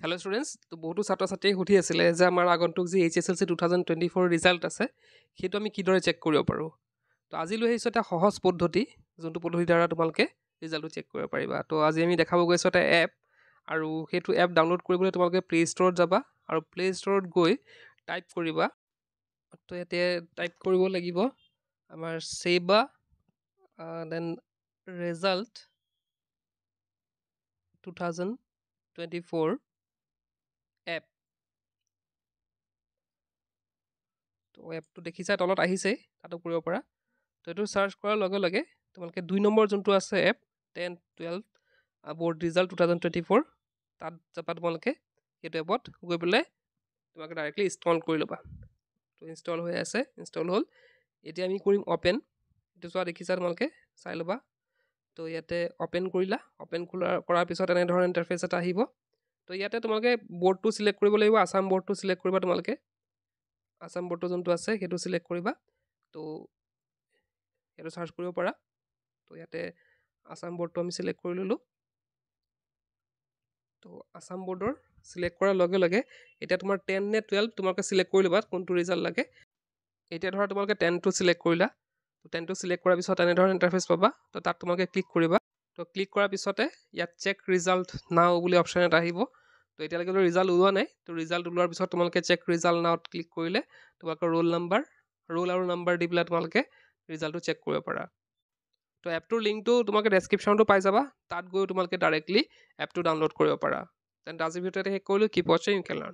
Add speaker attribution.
Speaker 1: Hello' students, তো বহুতো ছাত্ৰ ছাত্ৰীয়ে সুধি আছিলে যে আমাৰ আগন্তুক যি HSLC 2024 ৰিজাল্ট আছে সেইটো আমি কিদৰে চেক কৰিব পাৰোঁ। তো আজি লৈ আহিছোঁ এটা সহজ পদ্ধতি, যোনটো পদ্ধতিৰ দ্বাৰা তোমালোকে ৰিজাল্টটো চেক কৰিব পাৰিবা। তো আজি আমি দেখাব গৈছোঁ এটা এপ, আৰু সেইটো এপ ডাউনলোড কৰিবলৈ তোমালোকে প্লে ষ্ট'ৰত যাবা আৰু প্লে ষ্ট'ৰত গৈ টাইপ কৰিবা। তো ইয়াতে টাইপ কৰিব লাগিব আমাৰ চেবা দেন ৰিজাল্ট 2024 এপ। তো এপটো দেখিছা তলত আহিছেই, তাতো কৰিব পাৰা। তো এইটো চাৰ্চ কৰাৰ লগে লগে তোমালোকে 2 নম্বৰ যোনটো আছে এপ 10-12 বৰ্ড ৰিজাল্ট 2024, তাত যাবা তোমালোকে। সেইটো এপত গৈ পেলাই তোমালোকে ডাইৰেক্টলি ইনষ্টল কৰি ল'বা। তো ইনষ্টল হৈ আছে, ইনষ্টল হ'ল। এতিয়া আমি কৰিম অ'পেন। এইটো চোৱা দেখিছা তোমালোকে, চাই ল'বা। তো ইয়াতে অ'পেন কৰিলা, অ'পেন কৰাৰ পিছত এনেধৰণৰ ইণ্টাৰফেচ এটা আহিব। তো ইয়াতে তোমালোকে বৰ্ডটো চিলেক্ট কৰিব লাগিব, আছাম বৰ্ডটো চিলেক্ট কৰিবা তোমালোকে। আছাম বৰ্ডটো যোনটো আছে সেইটো চিলেক্ট কৰিবা। তো সেইটো চাৰ্চ কৰিব পাৰা। তো ইয়াতে আছাম বৰ্ডটো আমি চিলেক্ট কৰি ল'লোঁ। তো আছাম বৰ্ডৰ চিলেক্ট কৰাৰ লগে লগে এতিয়া তোমাৰ 10 নে 12 তোমালোকে চিলেক্ট কৰি ল'বা কোনটো ৰিজাল্ট লাগে। এতিয়া ধৰা তোমালোকে 10টো চিলেক্ট কৰিলা। তো 10টো চিলেক্ট কৰাৰ পিছত এনেধৰণৰ ইণ্টাৰফেচ পাবা। তো তাত তোমালোকে ক্লিক কৰিবা। তো ক্লিক কৰাৰ পিছতে ইয়াত চেক ৰিজাল্ট নাও বুলি অপশ্যন এটা আহিব। তো এতিয়ালৈকে ৰিজাল্ট ওলোৱা নাই। তো ৰিজাল্ট ওলোৱাৰ পিছত তোমালোকে চেক ৰিজাল্ট নাওত ক্লিক কৰিলে তোমালোকৰ ৰোল আৰু নাম্বাৰ দি পেলাই তোমালোকে ৰিজাল্টটো চেক কৰিব পাৰা। তো এপটোৰ লিংকটো তোমালোকে ডেছক্ৰিপশ্যনটো পাই যাবা, তাত গৈ তোমালোকে ডাইৰেক্টলি এপটো ডাউনলোড কৰিব পাৰা। তেন্তে আজিৰ ভিডিঅ'তে শেষ কৰিলোঁ। কিপ ৱাচিং, ইউ কেন লাৰ্ণ।